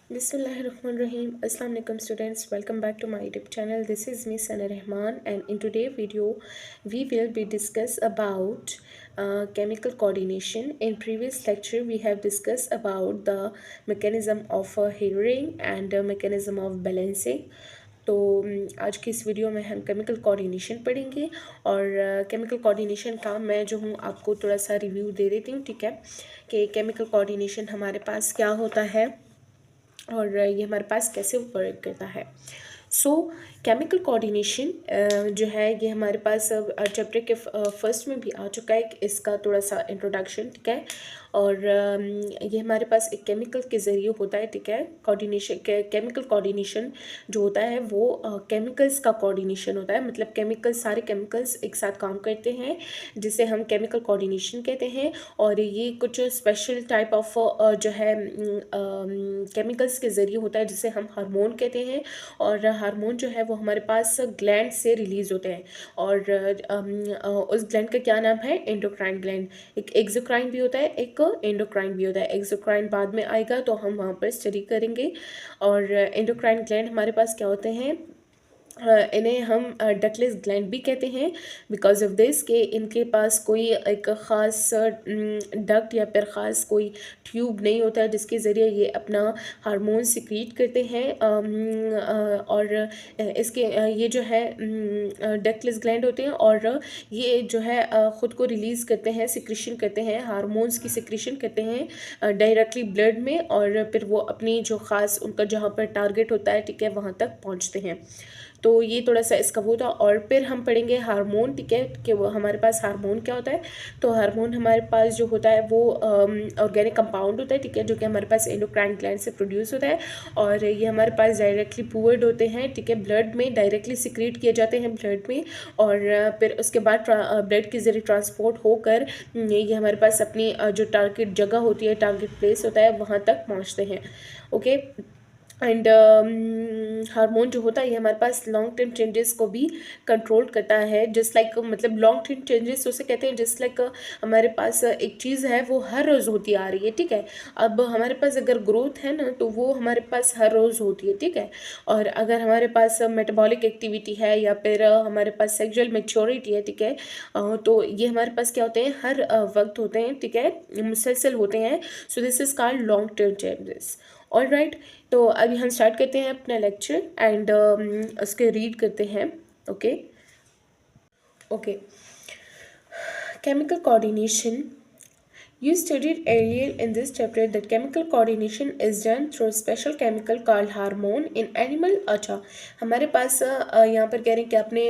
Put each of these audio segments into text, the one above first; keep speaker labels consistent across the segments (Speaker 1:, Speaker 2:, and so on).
Speaker 1: Bismillahirrahmanirrahim. Assalamu alaikum students. Welcome back to my YouTube channel. This is me Sana Rahman, and in today's video we will be discuss about chemical coordination. In previous lecture we have discussed about the mechanism of hearing and mechanism of balancing. तो आज की इस video में हम chemical coordination पढ़ेंगे और chemical coordination का मैं जो हूँ आपको थोड़ा सा रिव्यू दे देती हूँ, ठीक है, कि केमिकल कोऑर्डिनेशन हमारे पास क्या होता है और ये हमारे पास कैसे वर्क करता है। सो केमिकल कोऑर्डिनेशन जो है ये हमारे पास चैप्टर के फर्स्ट में भी आ चुका है। इसका थोड़ा सा इंट्रोडक्शन, ठीक है, और ये हमारे पास एक केमिकल के ज़रिए होता है, ठीक है। कोऑर्डिनेशन केमिकल कोऑर्डिनेशन जो होता है वो केमिकल्स का कोऑर्डिनेशन होता है, मतलब सारे केमिकल्स एक साथ काम करते हैं जिसे हम केमिकल कोऑर्डिनेशन कहते हैं। और ये कुछ स्पेशल टाइप ऑफ जो है केमिकल्स के ज़रिए होता है जिसे हम हार्मोन कहते हैं। और हार्मोन जो है वो हमारे पास ग्लैंड से रिलीज़ होते हैं और उस ग्लैंड का क्या नाम है? Endocrine gland. एक एक्सोक्राइन भी होता है, एक एंडोक्राइन भी होता है। एक्सोक्राइन बाद में आएगा तो हम वहाँ पर स्टडी करेंगे। और एंडोक्राइन ग्लैंड हमारे पास क्या होते हैं? इन्हें हम डकलेस ग्लैंड भी कहते हैं बिकॉज ऑफ दिस कि इनके पास कोई एक ख़ास डक्ट या फिर ख़ास कोई ट्यूब नहीं होता है जिसके ज़रिए ये अपना हार्मोन सिक्रीट करते हैं। और इसके ये जो है डक्लेस ग्लैंड होते हैं और ये जो है ख़ुद को रिलीज़ करते हैं, सिक्रीशन करते हैं, हार्मोन्स की सिक्रीशन करते हैं डायरेक्टली ब्लड में, और फिर वो अपनी जो ख़ास उनका जहाँ पर टारगेट होता है, ठीक है, वहाँ तक पहुँचते हैं। तो ये थोड़ा सा इसका वो था। और फिर हम पढ़ेंगे हार्मोन, ठीक है, कि वो हमारे पास हार्मोन क्या होता है। तो हार्मोन हमारे पास जो होता है वो ऑर्गेनिक कंपाउंड होता है, ठीक है, जो कि हमारे पास एंडोक्राइन ग्लैंड से प्रोड्यूस होता है। और ये हमारे पास डायरेक्टली पूवर्ड होते हैं, ठीक है, ब्लड में डायरेक्टली सिक्रीट किए जाते हैं ब्लड में, और फिर उसके बाद ब्लड के ज़रिए ट्रांसपोर्ट होकर ये हमारे पास अपनी जो टारगेट जगह होती है, टारगेट प्लेस होता है, वहाँ तक पहुँचते हैं। ओके। एंड हार्मोन जो होता है ये हमारे पास लॉन्ग टर्म चेंजेस को भी कंट्रोल करता है। जस्ट लाइक मतलब लॉन्ग टर्म चेंजेस उसे कहते हैं, जस्ट लाइक हमारे पास एक चीज़ है वो हर रोज़ होती आ रही है, ठीक है। अब हमारे पास अगर ग्रोथ है ना तो वो हमारे पास हर रोज़ होती है, ठीक है। और अगर हमारे पास मेटाबॉलिक एक्टिविटी है या फिर हमारे पास सेक्सुअल मैच्योरिटी है, ठीक है, तो ये हमारे पास क्या होते हैं? हर वक्त होते हैं, ठीक है, मुसलसल होते हैं। So this is called long term changes. All right, तो अभी हम स्टार्ट करते हैं अपना लेक्चर एंड उसके रीड करते हैं। Okay okay, chemical coordination. You studied earlier in this chapter that chemical coordination is done through a special chemical called hormone in animal. अच्छा, हमारे पास यहाँ पर कह रहे हैं कि आपने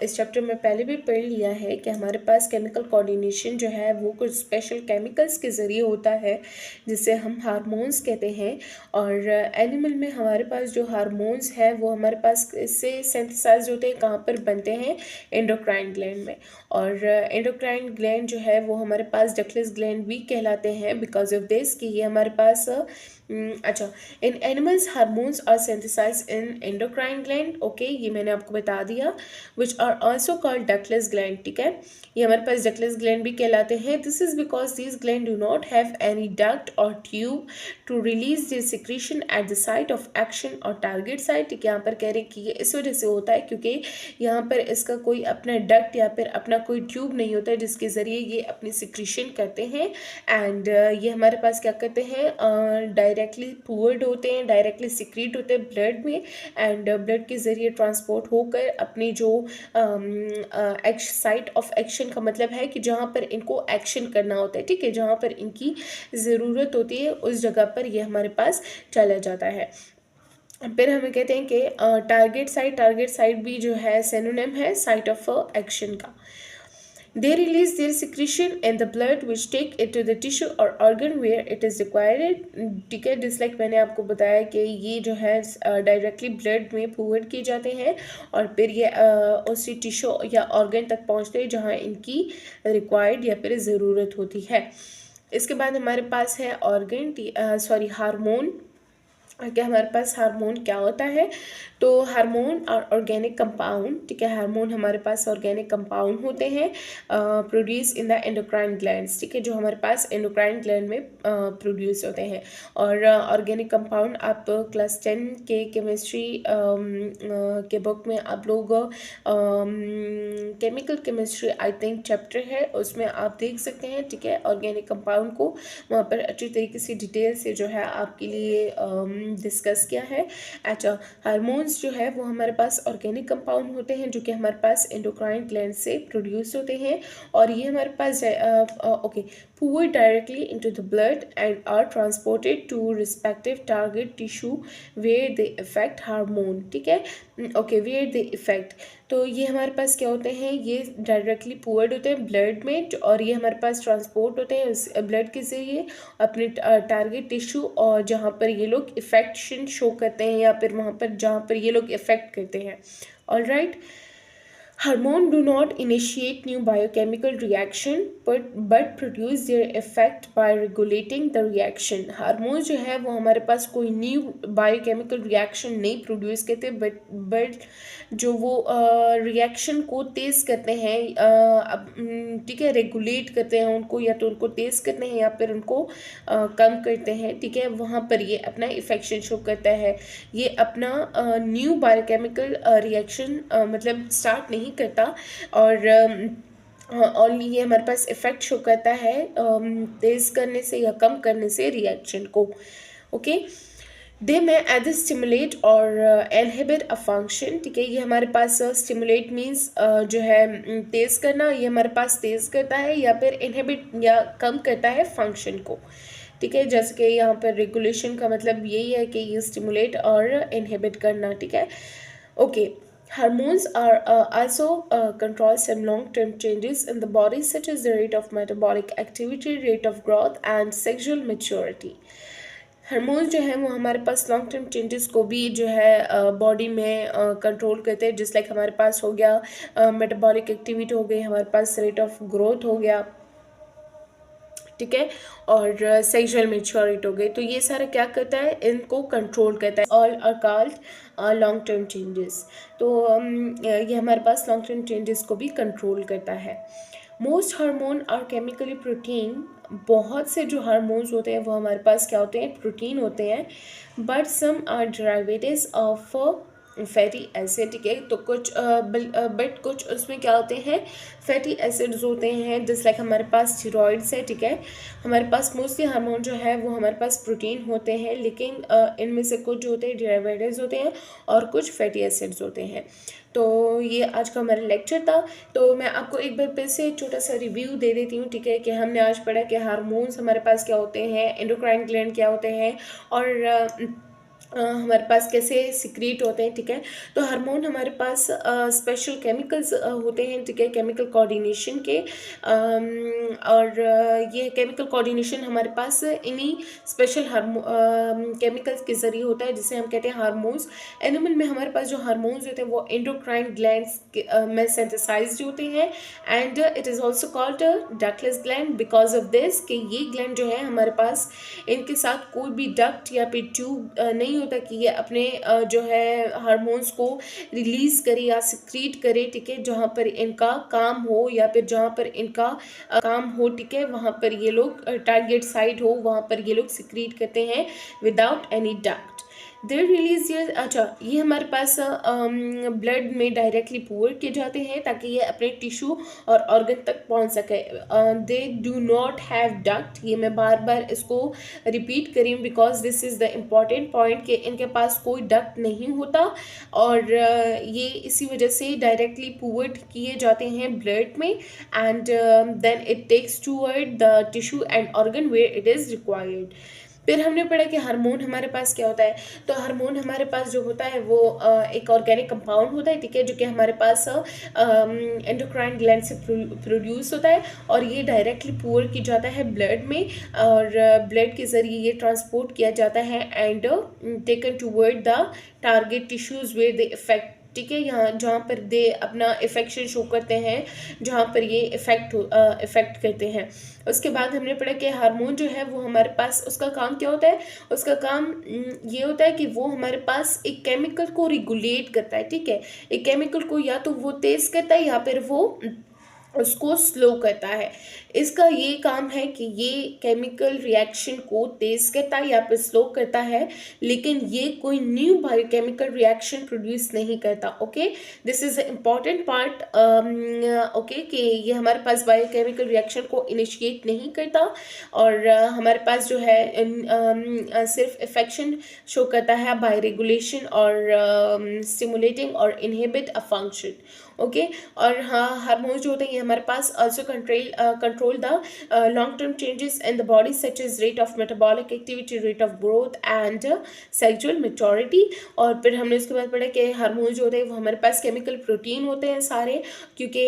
Speaker 1: इस चैप्टर में पहले भी पढ़ लिया है कि हमारे पास केमिकल कोऑर्डिनेशन जो है वो कुछ स्पेशल केमिकल्स के ज़रिए होता है जिसे हम हार्मोन्स कहते हैं। और एनिमल में हमारे पास जो हार्मोन्स है वो हमारे पास इससे सिंथेसाइज होते हैं, कहाँ पर बनते हैं? एंडोक्राइन ग्लैंड में। और एंडोक्राइन ग्लैंड जो है वो हमारे पास डकलेस ग्लैंड भी कहलाते हैं बिकॉज ऑफ दिस कि ये हमारे पास अच्छा, in animals hormones are synthesize in endocrine gland. Okay, ये मैंने आपको बता दिया। Which are also called ductless gland, ठीक है, ये हमारे पास डकलेस ग्लैंड भी कहलाते हैं। This is because these gland do not have any duct और tube to release their secretion at the site of action और टारगेट साइट, ठीक है। यहाँ पर कह रहे हैं कि ये इस वजह से होता है क्योंकि यहाँ पर इसका कोई अपना डक्ट या फिर अपना कोई ट्यूब नहीं होता है जिसके ज़रिए ये अपनी सिक्रीशन करते हैं। एंड ये हमारे पास क्या करते हैं? डायरेक्टली पूवर्ड होते हैं, डायरेक्टली सिक्रीट होते हैं ब्लड में, एंड ब्लड के ज़रिए ट्रांसपोर्ट होकर अपनी जो साइट ऑफ एक्शन का मतलब है कि जहाँ पर इनको एक्शन करना होता है, ठीक है, जहाँ पर इनकी ज़रूरत होती है उस जगह पर ये हमारे पास चला जाता है। फिर हमें कहते हैं कि टारगेट साइट भी जो है सिनोनिम है साइट ऑफ एक्शन का। They release their secretion in the blood which take it to the tissue or organ where it is required, ठीक है। डिसलाइक मैंने आपको बताया कि ये जो है डायरेक्टली ब्लड में फॉरवर्ड किए जाते हैं और फिर ये उसी टिश्यू या ऑर्गन तक पहुंचते हैं जहां इनकी रिक्वायर्ड या फिर ज़रूरत होती है। इसके बाद हमारे पास है हार्मोन। कि हमारे पास हार्मोन क्या होता है। तो हार्मोन और ऑर्गेनिक कंपाउंड, ठीक है, हार्मोन हमारे पास ऑर्गेनिक कंपाउंड होते हैं produce in the endocrine glands, ठीक है, जो हमारे पास एंडोक्राइन ग्लैंड में प्रोड्यूस होते हैं। और ऑर्गेनिक कंपाउंड आप क्लास 10 के केमिस्ट्री के बुक में आप लोग chemical chemistry I think chapter है, उसमें आप देख सकते हैं, ठीक है, ऑर्गेनिक कंपाउंड को वहाँ पर अच्छी तरीके से डिटेल से जो है आपके लिए डिस्कस किया है। अच्छा, हार्मोन्स जो है वो हमारे पास ऑर्गेनिक कंपाउंड होते हैं जो कि हमारे पास एंडोक्राइन ग्लैंड से प्रोड्यूस होते हैं, और ये हमारे पास okay poured directly into the blood and are transported to respective target tissue where they affect hormone, ठीक है, ओके, where they affect। तो ये हमारे पास क्या होते हैं, ये डायरेक्टली poured होते हैं ब्लड में, और ये हमारे पास ट्रांसपोर्ट होते हैं उस ब्लड के ज़रिए अपने टारगेट टिश्यू, और जहाँ पर ये लोग इफेक्शन शो करते हैं या फिर वहाँ पर जहाँ पर ये लोग इफेक्ट करते हैं। All right, Hormones do not initiate new biochemical reaction but produce their effect by regulating the reaction। Hormone जो है वो हमारे पास कोई न्यू बायोकेमिकल रिएक्शन नहीं प्रोड्यूस करते, बट जो वो रिएक्शन को तेज़ करते हैं, ठीक है, रेगुलेट करते हैं उनको, या तो उनको तेज़ करते हैं या फिर उनको कम करते हैं, ठीक है, वहाँ पर ये अपना इफेक्शन शो करता है। ये अपना न्यू बायोकेमिकल रिएक्शन मतलब स्टार्ट नहीं करता, और ओनली ये हमारे पास इफेक्ट शो करता है तेज़ करने से या कम करने से रिएक्शन को। ओके, दे में either stimulate और inhibit a function, ठीक है, ये हमारे पास stimulate मीन्स जो है तेज़ करना, ये हमारे पास तेज़ करता है, या फिर inhibit या कम करता है फंक्शन को, ठीक है, जैसे कि यहाँ पर रेगुलेशन का मतलब यही है कि ये स्टिमुलेट और इनहिबिट करना, ठीक है। Okay, hormones are also control some long-term changes in the body such as the rate of metabolic activity, rate of growth and sexual maturity। Hormones जो है वो हमारे पास लॉन्ग टर्म चेंजेस को भी जो है बॉडी में कंट्रोल करते हैं, जिस लाइक हमारे पास हो गया मेटाबॉलिक एक्टिविटी हो गई, हमारे पास रेट ऑफ ग्रोथ हो गया, ठीक है, और सेक्सुअल मैच्योरिटी हो गई। तो ये सारा क्या करता है, इनको कंट्रोल करता है, all are called long term changes. तो ये हमारे पास लॉन्ग टर्म चेंजेस को भी कंट्रोल करता है। Most hormone are chemically protein, बहुत से जो हार्मोन्स होते हैं वो हमारे पास क्या होते हैं, प्रोटीन होते हैं, but some are derivatives of fatty acid, ठीक है, तो कुछ बट कुछ उसमें क्या होते हैं, फैटी एसिड्स होते हैं, जैसे लाइक हमारे पास स्टेरॉइड्स है, ठीक है, हमारे पास मोस्टली हार्मोन जो है वो हमारे पास प्रोटीन होते हैं, लेकिन इनमें से कुछ जो होते हैं डेरिवेटिव्स होते हैं और कुछ फैटी एसिड्स होते हैं। तो ये आज का हमारा लेक्चर था। तो मैं आपको एक बार फिर से छोटा सा रिव्यू दे देती हूँ, ठीक है, कि हमने आज पढ़ा कि हार्मोन्स हमारे पास क्या होते हैं, एंडोक्राइन ग्लैंड क्या होते हैं, और हमारे पास कैसे सिक्रीट होते हैं, ठीक है। तो हार्मोन हमारे पास स्पेशल केमिकल्स होते हैं, ठीक है, केमिकल कोऑर्डिनेशन के, और ये केमिकल कोऑर्डिनेशन हमारे पास इन्हीं स्पेशल केमिकल्स के ज़रिए होता है, जिसे हम कहते हैं हार्मोन्स। एनिमल में हमारे पास जो हार्मोन्स होते हैं वो एंडोक्राइन ग्लैंड्स में सिंथेसाइज्ड होते हैं, and it is also called ductless gland because of this, कि ये ग्लैंड जो है हमारे पास, इनके साथ कोई भी डक्ट या फिर ट्यूब नहीं होता कि ये अपने जो है हार्मोन्स को रिलीज़ करे या सिक्रीट करे, ठीक है, जहाँ पर इनका काम हो या फिर जहाँ पर इनका काम हो, ठीक है, वहाँ पर ये लोग टारगेट साइट हो, वहाँ पर ये लोग सिक्रीट करते हैं विदाउट एनी डक्ट। देर रिलीज ये, अच्छा, ये हमारे पास ब्लड में डायरेक्टली पोर किए जाते हैं ताकि ये अपने टिश्यू और ऑर्गन तक पहुंच सके। They do not have duct, ये मैं बार बार इसको रिपीट करी हूँ because this is the important point कि इनके पास कोई डक्ट नहीं होता, और ये इसी वजह से डायरेक्टली पोर्ट किए जाते हैं ब्लड में, and then it takes toward the tissue and organ where it is required. फिर हमने पढ़ा कि हार्मोन हमारे पास क्या होता है। तो हार्मोन हमारे पास जो होता है वो एक ऑर्गेनिक कंपाउंड होता है, ठीक है, जो कि हमारे पास एंडोक्राइन ग्लैंड से प्रोड्यूस होता है, और ये डायरेक्टली पोर किया जाता है ब्लड में, और ब्लड के ज़रिए ये ट्रांसपोर्ट किया जाता है and taken toward the target tissues where they effect ठीक है, यहाँ जहाँ पर दे अपना इफेक्शन शो करते हैं, जहाँ पर ये इफेक्ट करते हैं। उसके बाद हमने पढ़ा कि हार्मोन जो है वो हमारे पास, उसका काम क्या होता है, उसका काम ये होता है कि वो हमारे पास एक केमिकल को रेगुलेट करता है। ठीक है, एक केमिकल को या तो वो तेज करता है या फिर वो उसको स्लो करता है। इसका ये काम है कि ये केमिकल रिएक्शन को तेज करता है या फिर स्लो करता है, लेकिन ये कोई न्यू बायोकेमिकल रिएक्शन प्रोड्यूस नहीं करता। Okay, this is important part. Okay, कि ये हमारे पास बायोकेमिकल रिएक्शन को इनिशिएट नहीं करता, और हमारे पास जो है सिर्फ इफेक्शन शो करता है बाय रेगुलेशन और स्टिमुलेटिंग और इनहिबिट अ फंक्शन। ओके, और हाँ, हार्मोन्स जो होते हैं ये हमारे पास also control the long term changes in the body such as rate of metabolic activity, rate of growth and sexual maturity. और फिर हमने उसके बाद पढ़ा कि हार्मोन्स जो होते हैं वो हमारे पास केमिकल प्रोटीन होते हैं सारे, क्योंकि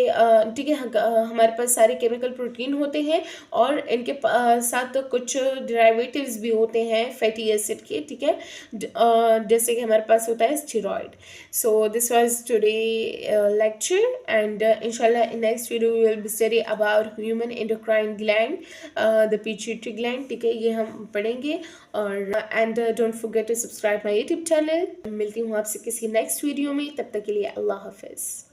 Speaker 1: ठीक है, हमारे पास सारे केमिकल प्रोटीन होते हैं, और इनके साथ कुछ डेरिवेटिव्स भी होते हैं फैटी एसिड के। ठीक है, जैसे कि हमारे पास होता है steroid. So this was today lecture, and inshallah in next video we will be study about human endocrine gland, the pituitary gland. ठीक है, ये हम पढ़ेंगे। और and don't forget to subscribe my YouTube channel। मिलती हूँ आपसे किसी नेक्स्ट वीडियो में, तब तक के लिए अल्लाह हाफिज़।